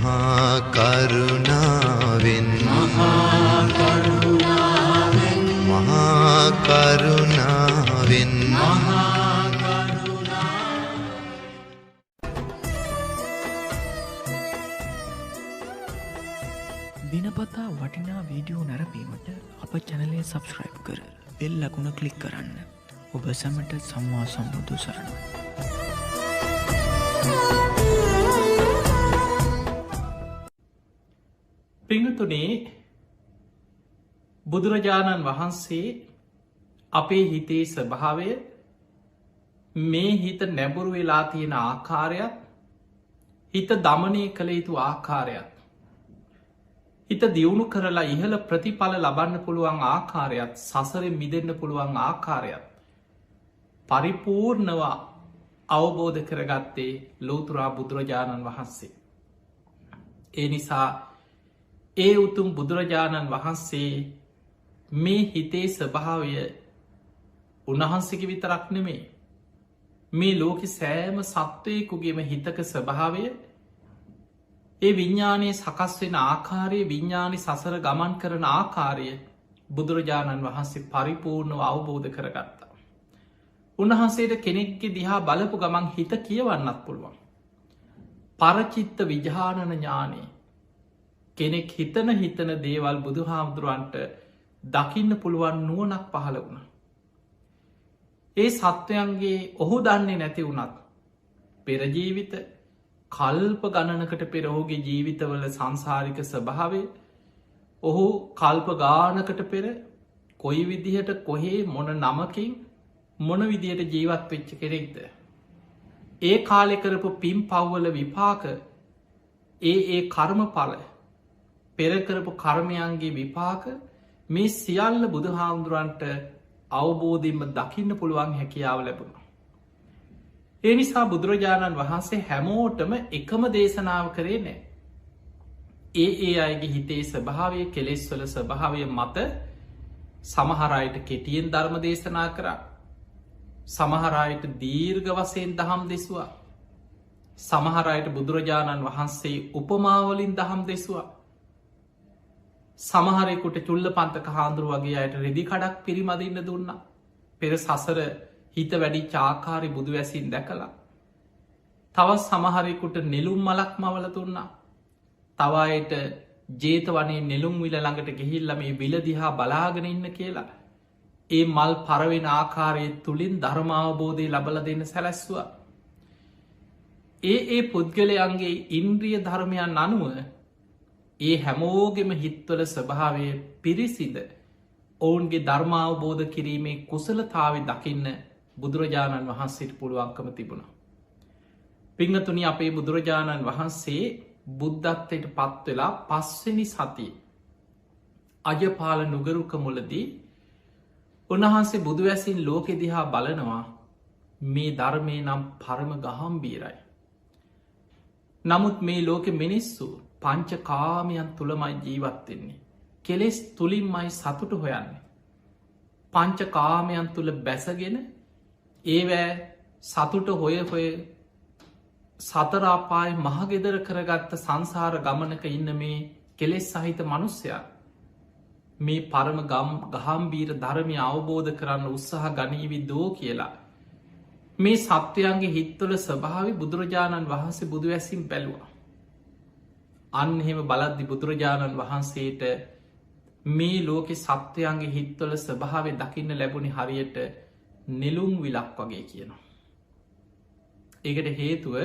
මහා කරුණාවෙන් දිනපතා වටිනා වීඩියෝ නැරපීමට අප චැනලය සබස්ක්‍රයිබ් කර බෙල් ලකුණ ක්ලික් කරන්න. ඔබ සැමට සම්මා සම්බුදු සරණයි. පිංගතුනේ, බුදුරජාණන් වහන්සේ අපේ හිතේ ස්වභාවය, මේ හිත නැබුරු වෙලා තියෙන ආකාරයක්, හිත දමනය කළ යුතු ආකාරයක්, හිත දියුණු කරලා ඉහළ ප්‍රතිඵල ලබන්න පුළුවන් ආකාරයක්, සසරෙන් මිදෙන්න පුළුවන් ආකාරයක් පරිපූර්ණව අවබෝධ කරගත්තේ ලෝතුරා බුදුරජාණන් වහන්සේ. ඒ නිසා ඒ උතුම් බුදුරජාණන් වහන්සේ මේ හිතේ ස්වභාවය උන්වහන්සේගේ විතරක් නෙමේ, මේ ලෝකෙ සෑම සත්වයකුගේම හිතක ස්වභාවය, ඒ විඤ්ඥානයේ සකස් වෙන ආකාරය, විඤ්ඥානි සසර ගමන් කරන ආකාරය බුදුරජාණන් වහන්සේ පරිපූර්ණව අවබෝධ කරගත්තා. උන්වහන්සේට කෙනෙක්ගේ දිහා බලපු ගමන් හිත කියවන්නත් පුළුවන්. පරචිත්ත විජානන ඥානය, කෙනෙක් හිතන දේවල් බුදු හාමුදුරුවන්ට දකින්න පුළුවන් නුවණක් පහළ වුණ. ඒ සත්වයන්ගේ ඔහු දන්නේ නැති වුණත් පෙරජීවිත කල්ප ගණනකට පෙර ඔහුගේ ජීවිතවල සංසාරික ස්වභාවය, ඔහු කල්ප ගානකට පෙර කොයි විදිහට කොහේ මොන නමකින් මොන විදියට ජීවත් වෙච්ච කෙරෙක්ද, ඒ කාලෙ කරපු පින් පව්වල විපාක, ඒ කර්මඵල, පෙරකරපු කර්මයන්ගේ විපාක, මේ සියල්ල බුදු හාමුදුරුවන්ට අවබෝධයෙන්ම දකින්න පුළුවන් හැකියාව ලැබුණ. ඒ නිසා බුදුරජාණන් වහන්සේ හැමෝටම එකම දේශනාව කරේ නෑ. ඒ අයගේ හිතේ ස්වභාවය, කෙලෙස්වල ස්වභාවය මත සමහරයට කෙටියෙන් ධර්ම දේශනා කරා, සමහරයට දීර්ඝ වශයෙන් දහම් දෙසවා, සමහරයට බුදුරජාණන් වහන්සේ උපමාවලින් දහම් දෙසවා, සමහරෙකුට චුල්ල පන්තක හාන්දුරු වගේ අයට රෙදි කඩක් පිරිමදින්න දුන්න, පෙර සසර හිත වැඩි චාකාරි බුදු වැසින් දැකලා, තවත් සමහරෙකුට නෙළුම් මලක් මවල දුන්නා, තවායට ජේත වනේ නෙළුම් විල ළඟට ගිහිල්ල මේ විලදිහා බලාගෙන ඉන්න කියලා, ඒ මල් පරවෙන ආකාරය තුළින් ධර්මාවබෝධය ලබල දෙන්න සැලැස්වා. ඒ පුද්ගලයන්ගේ ඉන්ද්‍රිය ධර්මයන් අනුව ඒ හැමෝගෙම හිත්වල ස්වභාවය පිරිසිද ඔවුන්ගේ ධර්මාවබෝධ කිරීමේ කුසලතාව දකින්න බුදුරජාණන් වහන්සේට පුළුවන්කම තිබුණ. පිංහතුනි, අපේ බුදුරජාණන් වහන්සේ බුද්ධත්වයට පත්වෙලා පස්වෙනි සතිය අජපාල නුගරුක මුලදී උන්වහන්සේ බුදුවැසින් ලෝකෙ දිහා බලනවා, මේ ධර්මය නම් පරම ගහම්බීරයි. නමුත් මේ ලෝකෙ මිනිස්සු පංච කාමයන් තුළමයි ජීවත්වෙන්නේ. කෙලෙස් තුළින්මයි සතුට හොයන්නේ. පංච කාමයන් තුළ බැසගෙන ඒවෑ සතුට හොය සතරාපායි මහගෙදර කරගත්ත සංසාර ගමනක ඉන්න මේ කෙලෙස් සහිත මනුස්්‍යයා මේ පරම ගහම්බීර ධර්මය අවබෝධ කරන්න උත්සාහ ගනීවි දෝ කියලා මේ සත්වයන්ගේ හිත්වල ස්වභාවි බුදුරජාණන් වහන්සේ බුදුවැසින් බැලුවා. අන්න එහෙම බලද්දි බුදුරජාණන් වහන්සේට මේ ලෝකෙ සත්වයන්ගේ හිත්වල ස්වභාවය දකින්න ලැබුණි හරියට නෙළුම් විලක් වගේ කියනවා. ඒකට හේතුව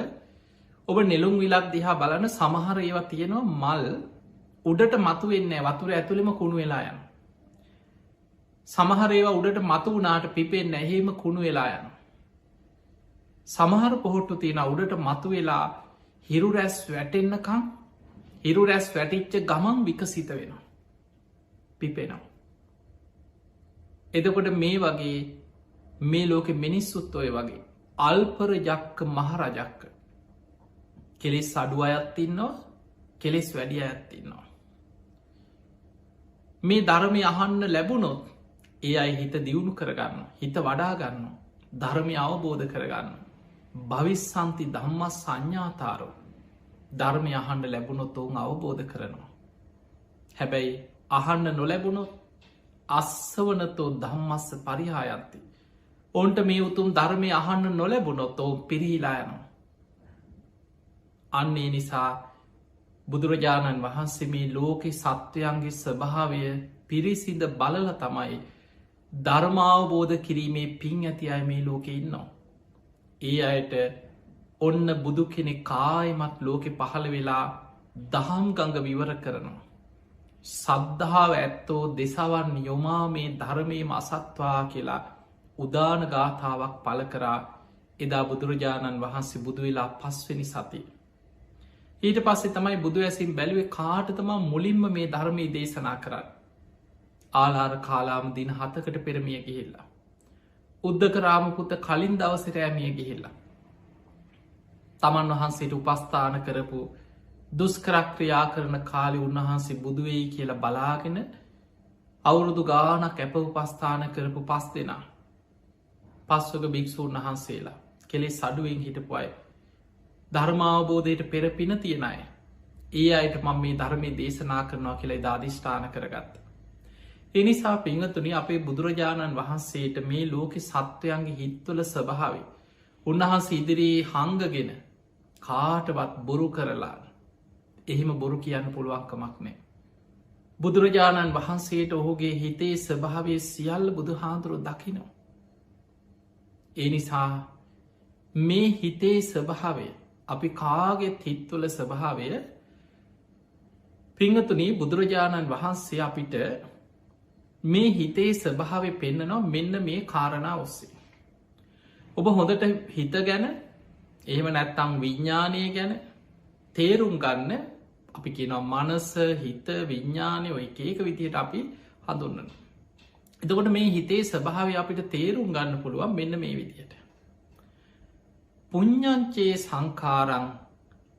ඔබ නෙළුම් විලක් දිහා බලන සමහර ඒවා තියෙනවා මල් උඩට මතු වෙන්නේ වතුර ඇතුළෙම කුණු වෙලා යන. සමහර ඒවා උඩට මතු වුණාට පිපෙන් නැහෙම කුණු වෙලා යන. සමහර පොහොට්ටු තියෙන උඩට මතු වෙලා හිරු රැස් වැටෙන්නකම්, හිරු රැස් වැටිච්ච ගමන් විකසිත වෙනවා, පිපෙනවා. එදකොට මේ වගේ මේ ලෝකෙ මිනිස්සුත් ඔය වගේ අල්පර ජක්ක මහරජක්ක කෙලෙස් අඩු අයත් ඉන්නවා, කෙලෙස් වැඩි අයත් ඉන්නවා. මේ ධර්මය අහන්න ලැබුණොත් ඒ අයි හිත දියුණු කරගන්න, හිත වඩාගන්න, ධර්මය අවබෝධ කරගන්න. භවිස්සන්ති ධම්ම සංඥාතාරෝ, ධර්මය අහන්න ලැබුණොත් ඔවුන් අවබෝධ කරනවා. හැබැයි අහන්න නොලැබුණොත් අස්සවනතෝ ධම්මස්ස පරිහායන්ති. ඔවුන්ට මේ උතුම් ධර්මය අහන්න නොලැබුණොත් ඔවුන් පිරිහිලා යනවා. අන්නේ නිසා බුදුරජාණන් වහන්සේ මේ ලෝකෙ සත්වයන්ගේ ස්වභාවය පිරිසිඳ බලල තමයි ධර්මාවබෝධ කිරීමේ පින් ඇති අය මේ ලෝකෙ ඉන්නවා. ඒ අයට ඔන්න බුදු කෙනෙ කායමත් ලෝකෙ පහළ වෙලා දහම් ගඟ විවර කරනවා. සද්ධාව ඇත්තෝ දෙසවන් යොමා මේ ධර්මයම අසත්වා කියලා උදාන ගාථාවක් පල කරා එදා බුදුරජාණන් වහන්සේ බුදු වෙලා 5 වෙනි සති. ඊට පස්සේ තමයි බුදු ඇසින් බැලුවේ කාටතම මුලින්ම මේ ධර්මී දේශනා කරන්න. ආලාර කාලාම දින 7කට පෙරමිය ගිහිල්ලා. උද්දක රාමපුත කලින් දවසට ඇමිය ගිහිල්ලා. තමන් වහන්සේට උපස්ථාන කරපු දුස්කරක්‍රියා කරන කාලි උන්වහන්සේ බුදුවෙයි කියලා බලාගෙන අවුරුදු ගානක් ඇප උපස්ථාන කරපු 5 දෙනා. 5 වග භික්‍ෂූන් වහන්සේලා කෙලෙ සඩුවෙන් හිටපු අය. ධර්මාවබෝධයට පෙර පින තියෙන අය. ඒ අයට මම මේ ධර්මය දේශනා කරනවා කියලා දාධිෂ්ඨාන කරගත්ත. එනිසා පිංහතුනි අපේ බුදුරජාණන් වහන්සේට මේ ලෝකෙ සත්වයන්ගේ හිත්වල ස්වභාවි. උන්වහන්සේ ඉදිරියේ හංගගෙන කාටවත් බොරු කරලා එහෙම බොරු කියන්න පුළුවන්කමක් නෑ. බුදුරජාණන් වහන්සේට ඔහුගේ හිතේ ස්වභාවය සියල්ල බුදු හාදුරු දකිනවා. ඒ නිසා මේ හිතේ ස්වභාවය අපි කාගෙත් හිත්වල ස්වභාවය පිංහතුනී බුදුරජාණන් වහන්සේ අපිට මේ හිතේ ස්වභාවය පෙන්න්නනවා මෙන්න මේ කාරණා ඔස්සේ. ඔබ හොඳට හිත ගැන එහෙම නැත්තං විඤ්ඥානය ගැන තේරුම් ගන්න අපි කියනවා මනස හිත විඤ්ඥානය ඔය ඒක විදියට අපි හඳුන්නන. එතකොට මේ හිතේ ස්වභාවය අපිට තේරුම් ගන්න පුළුවන් මෙන්න මේ විදියට. පුඤ්ඥංචේ සංකාරං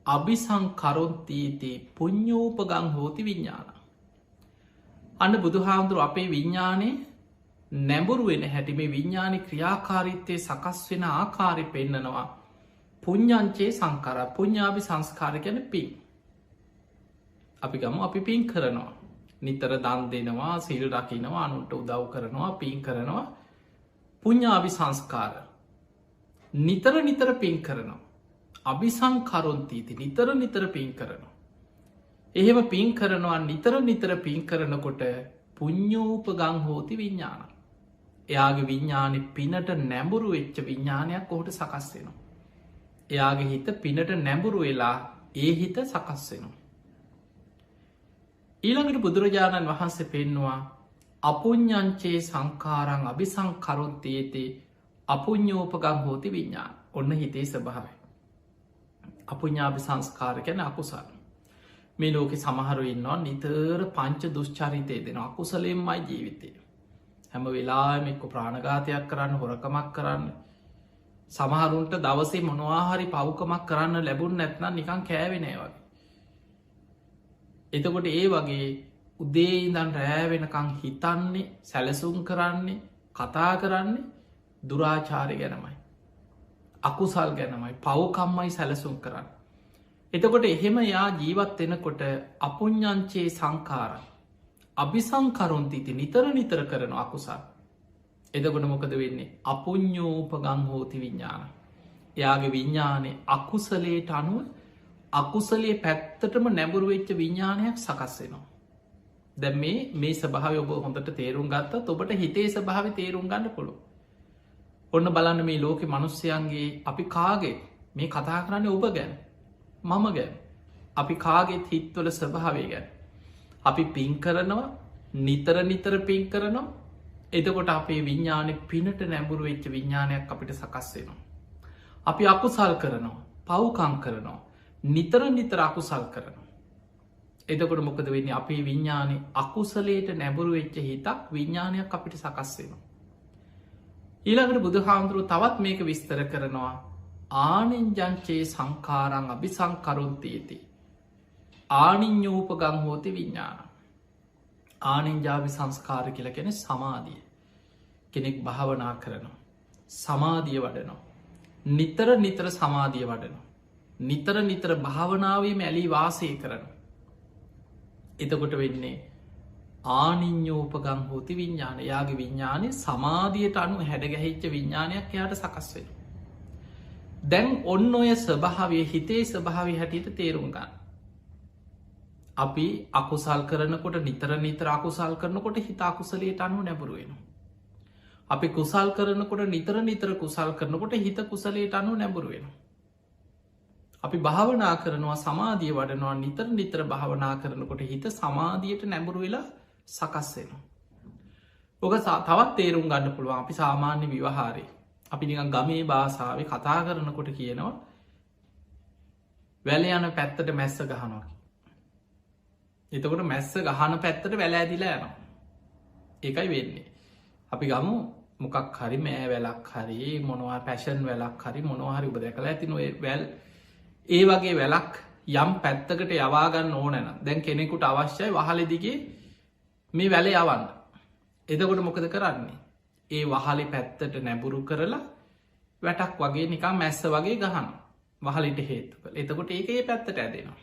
අභිසංකරොන්තීති පුඤ්ඥෝපගං හෝති විඤ්ඥාන. අන්න බුදුහාමුදුරු අපේ විඤ්ඥානය නැඹුරුවෙන හැටි මේ විඤ්ඥානි ක්‍රියාකාරිත්තය සකස් වෙන ආකාරි පෙන්නනවා. පුඤ්ඥංචේ සංකාර පුඤ්ඥාභි සංස්කාර ගැන පින්. අපි ගම අපි පින් කරනවා. නිතර දන් දෙනවා සිල් රකිනවා අනුන්ට උදව් කරනවා පින් කරනවා. පුඤ්ඥාභි සංස්කාර නිතර නිතර පින් කරනවා. අභිසංකරොන්තීති නිතර නිතර පින් කරනවා. එහෙම පින් කරනවා නිතර නිතර පින් කරනකොට පුඤ්ඥෝපගං හෝති විඤ්ඥාන. එයාගේ විඤ්ඥානෙ පිනට නැඹුරු වෙච්ච විඤ්ඥානයක් ඔහුට සකස් වෙනවා. එයාගේ හිත පිනට නැඹුරු වෙලා ඒ හිත සකස් වෙනවා. ඊළඟට බුදුරජාණන් වහන්සේ පෙන්නවා අපුඤ්ඥංචේ සංකාරං අභිසංකරොන්තේති අපුඤ්ඥෝපගං හෝති විඤ්ඥාන. ඔන්න හිතේ ස්වභාවය. අපුඤ්ඥාභි සංස්කාර ගැන අකුසල්. මේ ලෝකෙ සමහරු ඉන්නවා නිතර පංච දුෂ්චරිතය දෙෙන අකුසලෙන්මයි ජීවිතය. හැම වෙලාම එක්ක ප්‍රාණඝාතයක් කරන්න හොරකමක් කරන්න. සමහරුන්ට දවසේ මොනවාහරි පව්කමක් කරන්න ලැබුණ නැත්නම් නිකං කෑවෙනෑ වගේ. එතකොට ඒ වගේ උදේ ඉඳන් රෑවෙනකං හිතන්නේ සැලසුම් කරන්නේ කතා කරන්නේ දුරාචාරය ගැනමයි. අකුසල් ගැනමයි පව්කම්මයි සැලසුම් කරන්න. එතකොට එහෙම යා ජීවත් වෙනකොට අපුඤ්ඥංචේ සංකාරයි. අභිසංකරුන්තිති නිතර නිතර කරන අකුසල්. එදකොට මොකද වෙන්නේ අපුඤ්ඥෝපගං හෝති විඤ්ඥාන. එයාගේ විඤ්ඥානය අකුසලේට අනුව අකුසලේ පැත්තටම නැබුරුවෙච්ච විඤ්ඥානයක් සකස්වෙනවා. දැ මේ සභාව ඔබ හොඳට තේරුම් ගත්ත ඔබට හිතේ සභාව තේරුම් ගන්න පුළුව. ඔන්න බලන්න මේ ලෝකෙ මනුස්්‍යයන්ගේ අපි කාගේ මේ කතා කරන්නේ ඔබ ගැන මම ගැන අපි කාගෙත් හිත්වල ස්වභාවය ගැන. අපි පින් කරනවා නිතර නිතර පින් කරනවා එතකොට අපේ විඤ්ඥානෙ පිනට නැඹුරු වෙච්ච විඤ්ඥානයක් අපිට සකස්වෙනවා. අපි අකුසල් කරනවා පව්කම් කරනවා නිතර නිතර අකුසල් කරනවා. එතකොට මොකද වෙන්නේ අපේ විඤ්ඥානෙ අකුසලේට නැබුරු වෙච්ච හිතක් විඤ්ඥානයක් අපිට සකස්වෙනවා. ඊළඟට බුදුහාමුදුරුව තවත් මේක විස්තර කරනවා ආනෙන්ජංචේ සංකාරං අභිසංකරුන්තීති ආනිඥෝපගං හෝති විඤ්ඥාන. ආනෙන්ජාවි සංස්කාර කියල කෙන සමාධිය කෙනෙක් භාවනා කරනවා සමාධිය වඩනවා නිතර නිතර සමාධිය වඩනවා නිතර නිතර භාවනාවේ මැලී වාසය කරන. එතකොට වෙන්නේ ආනිඥෝපගං හෝති විඤ්ඥාන යාගේ විඤ්ඥානය සමාධියට අනු හැඩගැහිච්ච විඤ්ඥානයක් යායට සකස්වෙන. දැන් ඔන්න ඔය ස්වභාවය හිතේ ස්වභාවය හැටියට තේරුම් ගන්න. අපි අකුසල් කරනකොට නිතර නිතර අකුසල් කරනකොට හිතා කුසලයට අනුව නැබුරුවෙන. අපි කුසල් කරනකොට නිතර නිතර කුසල් කරනකොට හිත කුසලයට අනුව නැබුරුවෙන. අපි භාවනා කරනවා සමාධිය වඩනවා නිතර නිතර භාවනා කරනකොට හිත සමාධියට නැබුරු වෙලා සකස්වෙන. ඕක තවත් තේරුම් ගන්න පුළුවන් අපි සාමාන්‍ය විවහාරය අපි නිකන් ගමේ භාසාාව කතා කරනකොට කියනවා වැල යන පැත්තට මැස්ස ගහනවා. එතකොට මැස්ස ගහන පැත්තට වැල ඇදිලා යනවා. ඒකයි වෙන්නේ. අපි ගමු මොකක් හරි මෑ වැලක් හරි මොනවා පැෂන් වැලක් හරි මොනවාහරි උබ දැකලා ඇති නොේ වැල් ඒ වගේ වැලක් යම් පැත්තකට යවාගන්න ඕනැන දැන් කෙනෙකුට අවශ්‍යයි වහලදිගේ මේ වැල යවන්න. එදකොට මොකද කරන්නේ. ඒ වහලි පැත්තට නැබුරු කරලා වැටක් වගේ නිකම් මැස්ස වගේ ගහන වහලිට හේතු කළ එතකොට ඒක ඒ පැත්තට ඇදෙනවා.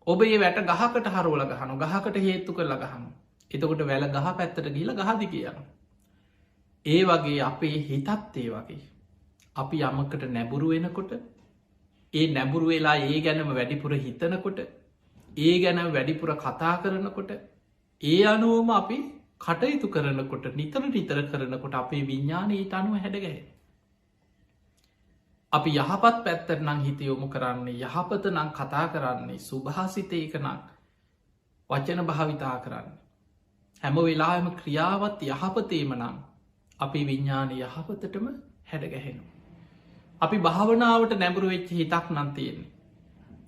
ඔබ ඒ වැට ගහකට හරුවල ගහනු ගහකට හේතු කරලා ගහනු. එතකොට වැල ගහ පැත්තට ගිල ගහදි කියන්න. ඒ වගේ අපේ හිතත් ඒ වගේ. අපි යමකට නැබුරු වෙනකොට ඒ නැබුරු වෙලා ඒ ගැනම වැඩිපුර හිතනකොට ඒ ගැන වැඩිපුර කතා කරනකොට ඒ අනුවම අපි කටයුතු කරනකොට නිතර නිතර කරනකොට අපේ විඤ්ඥානයට අනුව හැඩගැහ. අපි යහපත් පැත්තර නං හිතයොමු කරන්නේ යහපත නං කතා කරන්නේ සුභාසිතයක නං වචන භාවිතා කරන්න. හැම වෙලාම ක්‍රියාවත් යහපතේම නම් අපි විඤ්ඥාන යහපතටම හැඩගැහෙනු. අපි භාවනාවට නැබුරු වෙච්ච හිතක් නන්තියෙන්නේ.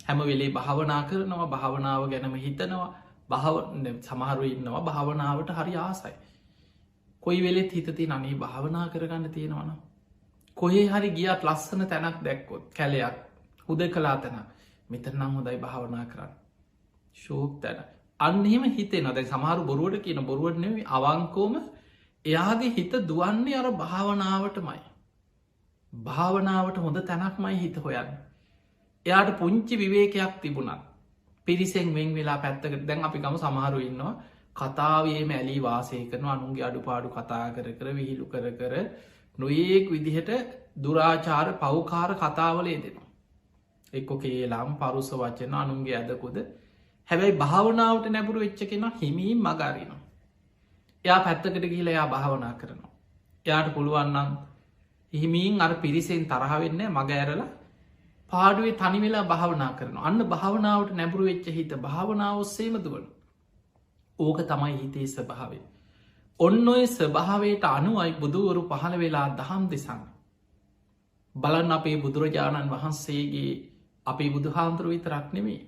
හැම වෙලේ භාවනා කරනවා භාවනාව ගැනම හිතනවා සමහරු ඉන්නවා භාවනාවට හරි ආසයි. කොයි වෙලෙත් හිතති නනේ භාවනා කරගන්න තියෙනවනම්. කොහේ හරි ගියත් ලස්සන තැනක් දැක්කොත් කැලයක් හුද කලා තැන මෙතරනම් හොදයි භාවනා කරන්න. ශෝක් තැන අන්නෙම හිතේ නොදැයි සමහරු බොරුවට කියන බොරුවට නෙවේ අවංකෝම එයාගේ හිත දුවන්නේ අර භාවනාවටමයි. භාවනාවට හොඳ තැනක්මයි හිත හොයන්න. එයාට පුංචි විවේකයක් තිබුණත් පිරිසෙන් වෙන් වෙලා පැත්තකට දැන් අපි ගම සමහරු ඉන්නවා කතාවේ මැලී වාසය කරන අනුන්ගේ අඩුපාඩු කතා කර විහිළු කර නොඒක් විදිහට දුරාචාර පවකාර කතාවලේ දෙනවා. එක්කො කේලාම් පරුස වචන අනුන්ගේ ඇදකොද හැබැයි භාවනාවට නැබුරු වෙච්ච කෙන හිමීම් මගාරිනවා. එයා පැත්තකට ගිහිල එයා භාවනා කරනවා. එයාට පුළුවන්නම් හිමීන් අර පිරිසෙන් තරහවෙන්න මග ඇරලා පාඩුවේ තනි වෙලා භාවනා කරන අන්න භාවනාවට නැබුරු වෙච්ච හිත භාවනාව ඔස්සේම දුවන. ඕක තමයි හිතේ ස්වභාවය. ඔන්න ඔය ස්වභාවයට අනුවයි බුදුවරු පහළ වෙලා දහම් දෙසන්න. බලන් අපේ බුදුරජාණන් වහන්සේගේ අපේ බුදුහාන්දුර විතරක් නෙමේ.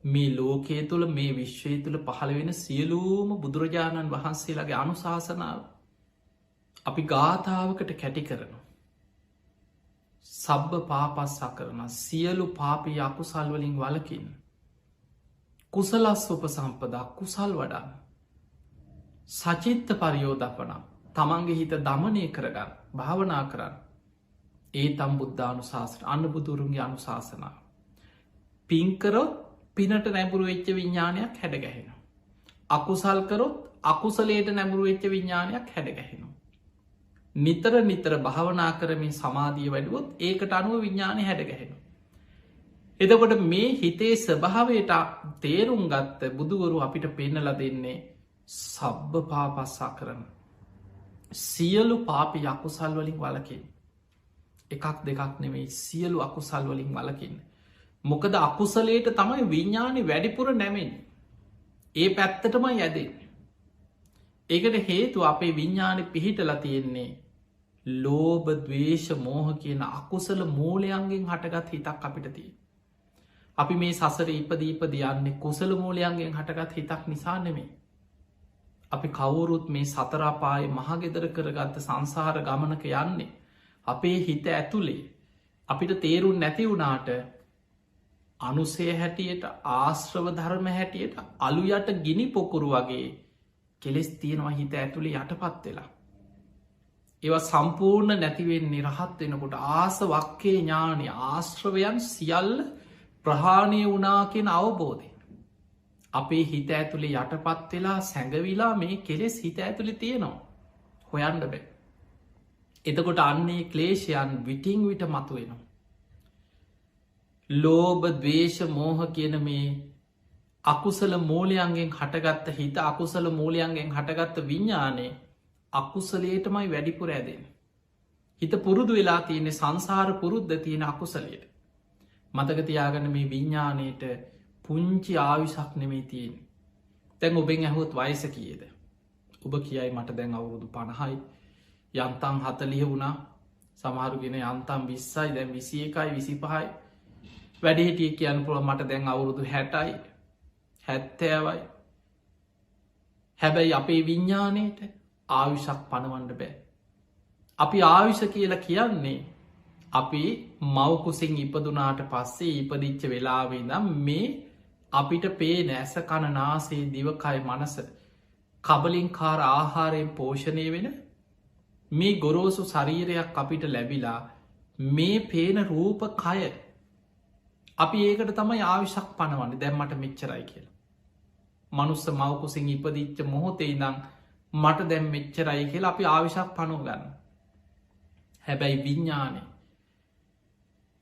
මේ ලෝකයේ තුළ මේ විශ්වය තුළ පහළ වෙන සියලූම බුදුරජාණන් වහන්සේලාගේ අනුශාසනාව අපි ගාථාවකට කැටි කරනවා. සබ්බ පාපස්සා කරන සියලු පාපී අකුසල්වලින් වලකින් කුසලස් උප සම්පදා කුසල් වඩන්න සචිත්ත පරියෝධපනම් තමන්ගේ හිත දමනය කරගන්න භාවනා කරන්න ඒ තම් බුද්ධානු ශාසන අන්න බුදුරුන්ගේ අනුශාසනාව පින්කරොත් පිනට නැබුරු වෙච්ච විඤ්ඥානයක් හැඩගැහෙන. අකුසල්කරොත් අකුසලේට නැබුරු වෙච්ච විඤ්ඥානයක් හැඩගැහෙන. නිතර නිතර භාවනා කරමින් සමාධිය වැඩුවොත් ඒකට අනුව විඤ්ඥානය හැඩගැහෙන. එදකොට මේ හිතේ ස්වභාවයට තේරුම් ගත්ත බුදුවරු අපිට පෙන්නල දෙන්නේ සබ්බ පාපස්සා කරන. සියලු පාපි අකුසල් වලින් වලකින් එකක් දෙකක් නෙවෙයි සියලු අකුසල් වලින් වලකින්. මොකද අකුසලේට තමයි විඤ්ඥානි වැඩිපුර නැමෙන්. ඒ පැත්තටම යැදෙන්. ඒකට හේතු අපේ විඤ්ඥානි පිහිටල තියෙන්නේ ලෝභ දවේශ මෝහ කියන අකුසල මූලයන්ගෙන් හටගත් හිතක් අපිට තිය. අපි මේ සසර ඉපදීපද යන්නේ කුසල මූලයන්ගෙන් හටගත් හිතක් නිසා නෙමේ. අපි කවුරුත් මේ සතරාපාය මහගෙදර කරගත්ත සංසාර ගමනක යන්නේ. අපේ හිත ඇතුළේ අපිට තේරුම් නැති වුණාට අනුසේ හැටියට ආශ්‍රව ධර්ම හැටියට අලු යට ගිනි පොකුරු වගේ කෙලෙස් තියෙනවා හිත ඇතුළේ යටපත් වෙලා. ඒවා සම්පූර්ණ නැතිවෙන් නිරහත් වෙනකොට ආස වක්කේ ඥානය ආශ්‍රවයන් සියල්ල ප්‍රහාණය වනා කියෙන අවබෝධය. අපේ හිත ඇතුළේ යටපත් වෙලා සැඟවිලා මේ කෙලෙස් හිත ඇතුළි තියෙනවා. හොයන්ඩ බෑ. එතකොට අන්නේ ක්ලේෂයන් විටිං විට මතු වෙනවා. ලෝභ දවේශ මෝහ කියන මේ අකුසල මූලයන්ගෙන් හටගත්ත හිත අකුසල මූලයන්ගෙන් හටගත්ත විඤ්ඥානය අකුසලේටමයි වැඩිපුර ඇදෙන. හිත පුරුදු වෙලා තියෙනෙ සංසාර පුරුද්ධ තියෙන අකුසලයට. මතකතියාගන මේ විඤ්ඥානයට පුංචි ආවිශක් නෙමේ තියෙන. තැන් ඔබෙන් ඇහොත් වයස කියද. ඔබ කියයි මට දැන් අවුරුදු 50යි යන්තන් 40 වුණා සමහරුගෙන යන්තම් 20යි දැන් 21යි 25යි වැඩිහිටිය කියන්න පුළුව මට දැන් අවුරුදු 60යි 70යි හැබැයි අපේ විඤ්ඥානයට ආවිශක් පනවන්න බෑ. අපි ආවිශ කියලා කියන්නේ අපි මවකුසින් ඉපදුනාට පස්සේ ඉපදිච්ච වෙලාවේ නම් මේ අපිට පේන ඇස කණ නාසේ දිවකයි මනස කබලින්කාර ආහාරයෙන් පෝෂණය වෙන මේ ගොරෝසු ශරීරයක් අපිට ලැබිලා මේ පේන රූප කය අපි ඒකට තමයි ආවිශක් පනවන්න දැම්මට මෙච්චරයි කියලා. මනුස්ස මවකුසින් ඉපදිච්ච මොහොතේ ඉදං මට දැම් මෙච්චරයි කියලා අපි ආවිශක් පනෝ ගන්න. හැබැයි විඤ්ඥානය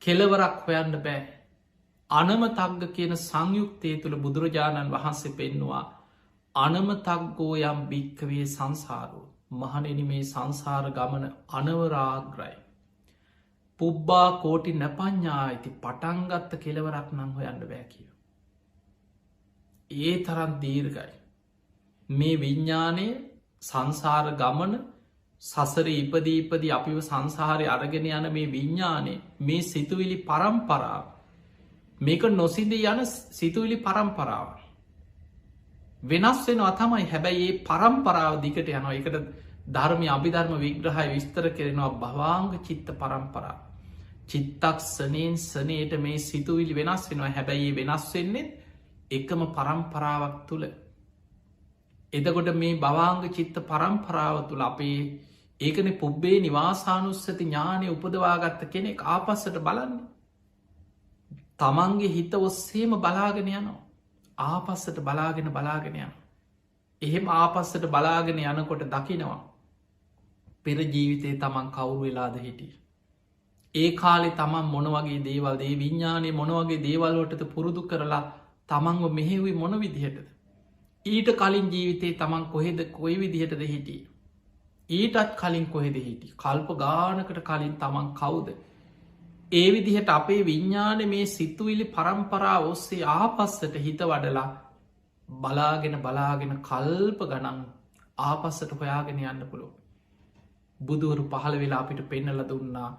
කෙලවරක් හොයන්න බෑ. අනමතග්ග කියන සංයුක්තය තුළ බුදුරජාණන් වහන්සේ පෙන්නවා අනමතක්ගෝ යම් භික්කවේ සංසාරෝ මහනෙන මේ සංසාර ගමන අනවරාග්‍රයි. පුබ්බා කෝටි නැපඥා ඇති පටන්ගත්ත කෙලවරක් නම් හොයන්න බෑ කිය. ඒ තරන් දීර්ගයි. මේ විඤ්ඥානය සංසාර ගමන සසර ඉපදීපදී අපිව සංසාරය අරගෙන යන මේ විඤ්ඥානය මේ සිතුවිලි පරම්පරාව මේක නොසිද යන සිතුවිලි පරම්පරාව වෙනස් වෙන අතමයි හැබැයි ඒ පරම්පරාව දිකට යනවා එකට ධර්මය අභිධර්ම විග්‍රහය විස්තර කෙරෙනවා භවාංග චිත්ත පරම්පරා චිත්තක් සනයෙන් සනයට මේ සිතුවිලි වෙනස් වෙනවා හැබැයි වෙනස් වෙන්නේ එකම පරම්පරාවක් තුළ එදකොට මේ භවාංග චිත්ත පරම්පරාව තුළ අපේ ඒකන පුබ්බේ නිවාසානුස්සති ඥානය උපදවාගත්ත කෙනෙක් ආපස්සට බලන්න තමන්ගේ හිත ඔස්සේම බලාගෙන යනවා ආපස්සට බලාගෙන යන එහෙම ආපස්සට බලාගෙන යනකොට දකිනවා පෙර ජීවිතේ තමන් කවුරු වෙලාද හිටිය ඒ කාලෙ තමන් මොනවගේ දේවල් දේ විඤ්ඥානය මොනවගේ දේවල්වටද පුරුදු කරලා තමන්ව මෙහෙවි මොන විදිහටද ඊට කලින් ජීවිතේ තමන් කොහෙද කොයි විදිහටද හිටිය ඊටත් කලින් කොහෙද හිටි කල්ප ගානකට කලින් තමන් කවුද ඒ විදිහට අපේ විඤ්ඥාන මේ සිතුවිලි පරම්පරා ඔස්සේ ආපස්සට හිත වඩලා බලාගෙන කල්ප ගනන් ආපස්සට හොයාගෙන යන්න පුළො බුදුවරු පහළ වෙලා අපිට පෙන්නල දුන්නා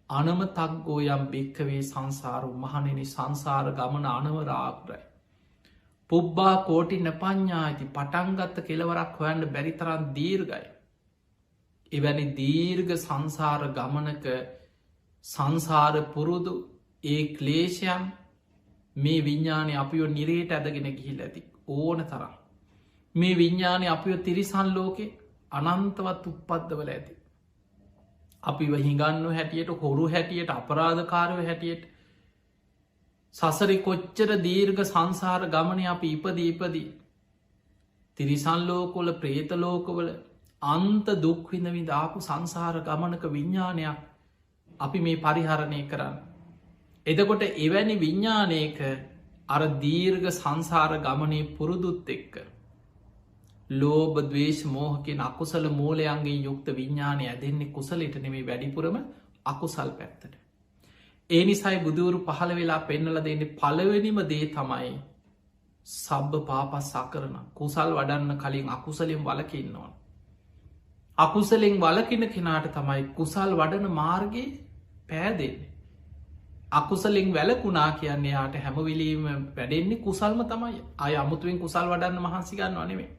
අනම තක්ගෝ යම් භික්කවේ සංසාරු මහනෙන සංසාර ගමන අනවරාග්‍රයි පුබ්බා කෝටි නපඥා ඇති පටන්ගත්ත කෙලවරක් හොයන්න බැරිතරන් දීර්ගයි එවැනි දීර්ග සංසාර ගමනක සංසාර පුරුදු ඒ ක්ලේෂයන් මේ විඤ්ඥානය අපිෝ නිරේට ඇදගෙන ගිහිල් ඇති ඕන තරම් මේ විඤ්ඥානය අපිෝ තිරිසන් ලෝකෙ අනන්තවත් උප්පද්දවල ඇති අපි හිඟන්න හැටියට හොරු හැටියට අපරාධකාරව හැටියට සසරි කොච්චර දීර්ඝ සංසාර ගමන අපි ඉපදී තිරිසන් ලෝකොල ප්‍රේතලෝකවල අන්ත දුක්විඳවි දාපු සංසාර ගමනක විඤ්ඥානයක් අපි මේ පරිහරණය කරන්න. එදකොට එවැනි විඤ්ඥානයක අර දීර්ඝ සංසාර ගමනේ පුරුදුත් එක්ක. ලෝබ දවේශ මෝහකෙන් අකුසල මූලයන්ගේ යුක්ත විඤ්ඥානය ඇදෙන්නේ කුසලට නෙමේ වැඩිපුරම අකුසල් පැත්තට. ඒ නිසයි බුදුවරු පහළ වෙලා පෙන්නල දෙන්නේ පළවෙනිම දේ තමයි සබ්බ පාපස් සකරන කුසල් වඩන්න කලින් අකුසලෙන් වලකින්නවා. අකුසලෙන් වලකින කෙනාට තමයි කුසල් වඩන මාර්ගයේ පෑදෙන්නේ. අකුසලෙන් වැලකුණා කියන්නේ යාට හැමවිලීම වැඩෙන්නේ කුසල්ම තමයි අය අමුතුවෙන් කුසල් වඩන්න මහන්සිගන්න වනෙවේ.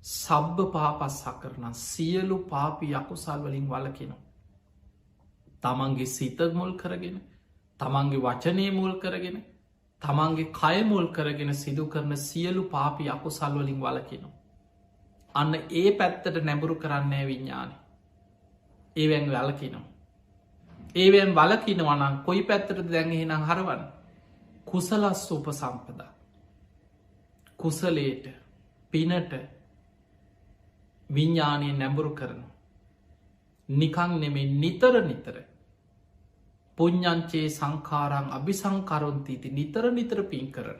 සබ්බ පාපස් සකරන සියලු පාපි අකුසල් වලින් වලකිනවා. තමන්ගේ සිත මුල් කරගෙන තමන්ගේ වචනය මුල් කරගෙන තමන්ගේ කය මුල් කරගෙන සිදු කරන සියලු පාපි අකුසල් වලින් වලකිනවා. අන්න ඒ පැත්තට නැඹුරු කරන්නේ විඤ්ඥානය. ඒවැන් වැලකිනවා. ඒවැන් වලකිනවනම් කොයි පැත්තරට දැන්හෙනම් හරවන්න කුසලස් උප සම්පදා කුසලේට පිනට විඤ්ඥානය නැඹුරු කරන නිකං නෙමේ නිතර නිතර පුඤ්ඥංචේ සංකාරං අභිසංකරොන්තීති නිතර නිතර පින් කරන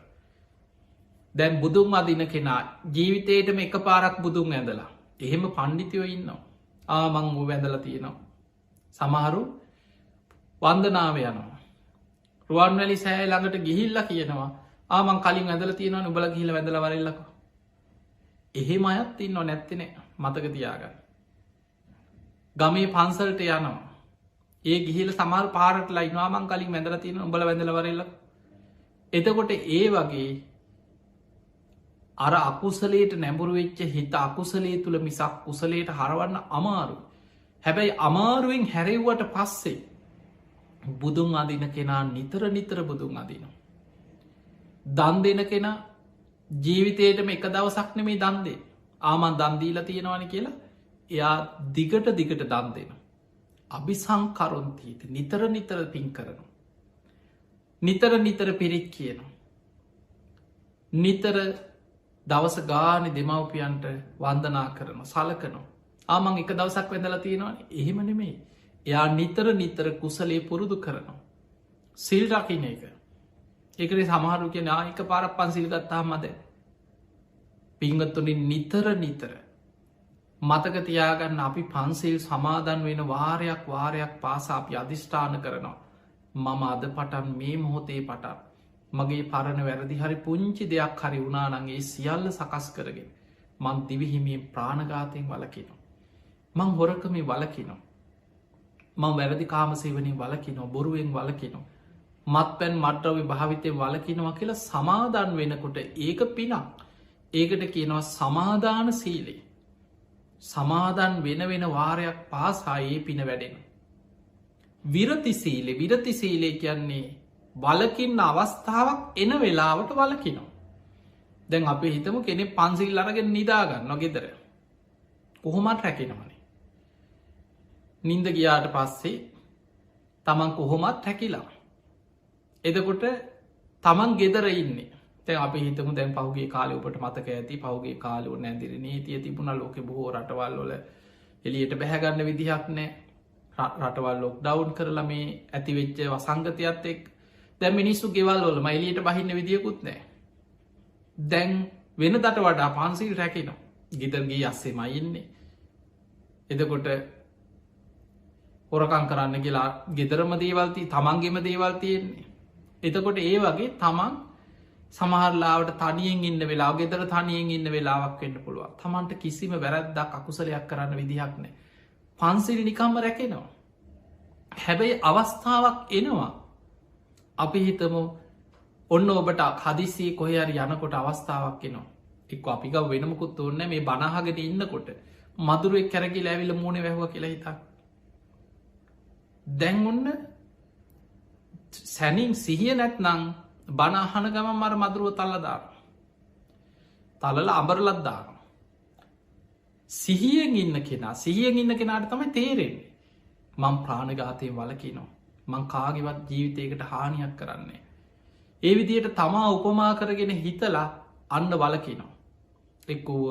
දැන් බුදුන් අදින කෙනා ජීවිතයටම එක පාරක් බුදුන් ඇඳලා එහෙම පණ්ඩිතයෝ ඉන්නවා ආමං වූ වැඳල තියෙනවා සමහරු වන්දනාව යනවා රුවන්වැලි සෑ ළඟට ගිහිල්ල කියනවා ආමං කලින් ඇදල තියෙනවා උබල ගිහිල වැඳල වරල්ලක එහෙම අයත් ඉන්න නැත්තෙන මතක තියාගන්න ගමේ පන්සල්ට යනවා ඒ ගිහිල සමල් පාරට ලයිවාමං කලින් වැඳල තියෙන උබල වැඳල වරල්ල එතකොට ඒ වගේ අර අකුසලේට නැඹුරු වෙච්ච හිත අකුසලේ තුළ මිසක් කුසලේට හරවන්න අමාරු හැබැයි අමාරුවෙන් හැරෙව්වට පස්සේ බුදුන් අදින කෙනා නිතර නිතර බුදුන් අදිනවා. දන් දෙන කෙනා ජීවිතයටම එක දවසක් නෙමේ දන්දේ ආමන් දන්දීල තියෙනවන කියලා එයා දිගට දිගට දන් දෙන. අභිසංකරොන්තීත නිතර නිතර පින් කරනු. නිතර නිතර පිරිත් කියනවා. නිතර දවස ගාන දෙමවපියන්ට වන්දනා කරන සලකනවා. ආමං එක දවසක් වෙදලා තියෙනවා එහෙම නෙමේ එයා නිතර නිතර කුසලේ පුරුදු කරනවා. සිල් රකින එක ඒකන සමහරු කියෙන ආයක පාරක් පන්සිල්ගත්තා මද පිංගත්තුනින් නිතර නිතර මතක තියාගන්න අපි පන්සිල් සමාදන් වෙන වාරයක් පාසා අපි අධිෂ්ඨාන කරනවා. මම අද පටන් මේ මොහොතේ පටන් මගේ පරණ වැරදි හරි පුංචි දෙයක් හරි වුණානන්ගේ සියල්ල සකස් කරගෙන මං දිවිහිමේ ප්‍රාණගාතයෙන් වලකිනවා. මං හොරකමේ වලකිනවා. මං වැරදි කාමසේවනින් වලකිනෝ බොරුවෙන් වලකිනෝ. මත් පැන් මට්‍රවි භාවිතය වලකිනවා කියලා සමාධන් වෙනකොට ඒක පිනක් ඒකට කියනවා සමාධාන සීලේ. සමාධන් වෙන වාරයක් පාසායේ පින වැඩෙන. විරති සීලේ කියන්නේ වලකින්න අවස්ථාවක් එන වෙලාවට වලකිනවා. දැන් අපේ හිතම කෙනෙ පන්සිල් අරගෙන නිදාගන්න ගෙදර කොහොමත් රැකෙනවනේ. නින්ද ගියාට පස්සේ තමන් කොහොමත් හැකිලා. එදකොට තමන් ගෙදර ඉන්න තැ අපි හිතමු දැන් පහුගේ කාලය ඔපට මතක ඇති පහුගේ කාලුව නැදිර නීතිය තිබුණ ලෝක බොහෝ රටවල්ලොල එලියට බැහැගන්න විදිහක් නෑ රටවල් ලොක් ඩවන්් කරලා මේ ඇතිවෙච්ච වසංගතයත් එක් දැ මිනිස්සු ගෙවල් ොල මයිලියට බහින්න විදිියකුත් නෑ දැන් වෙන දට වඩා පන්සිල් රැකින ගිතරගේ අස්සේ මයින්නේ එදකොට හොරකං කරන්න කියලා ගෙදරම දේවල්ති තමන්ගේම දේවල් තියෙන්නේ එතකොට ඒ වගේ තමන් සමහරලාවට තනියෙන් ඉන්න වෙලා ගෙදර තනියෙන් ඉන්න වෙලාවක් වෙන්න පුළුව තමන්ට කිසිම වැරැද්දක් අකුසලයක් කරන්න විදිහක් නෑ පන්සිල් නිකම්ම රැකෙනවා හැබැයි අවස්ථාවක් එනවා අපි හිතමු ඔන්න ඔබට හදිසිය කොහරි යනකොට අවස්ථාවක් එනවා එක් අපික වෙනමුකුත් ඔන්න මේ බනහගෙන ඉන්නකොට මදුරුවෙක් කැරකි ලැවිල මූුණ වැැහව කියලා හිතක් දැන් ඔන්න සැනින් සිහිය නැත්නං බනහන ගම මර මදුරුව තල්ලදාන තලල අඹරලත්දාන සිහියෙන් ඉන්න කෙනා සිහියෙන් ඉන්න කෙනාට තමයි තේරෙන්නේ මං ප්‍රාණගාතය වලකිනවා මං කාගවත් ජීවිතයකට හානියක් කරන්නේ ඒ විදියට තමා උපමා කරගෙන හිතලා අන්න වලකිනවා එක්කූ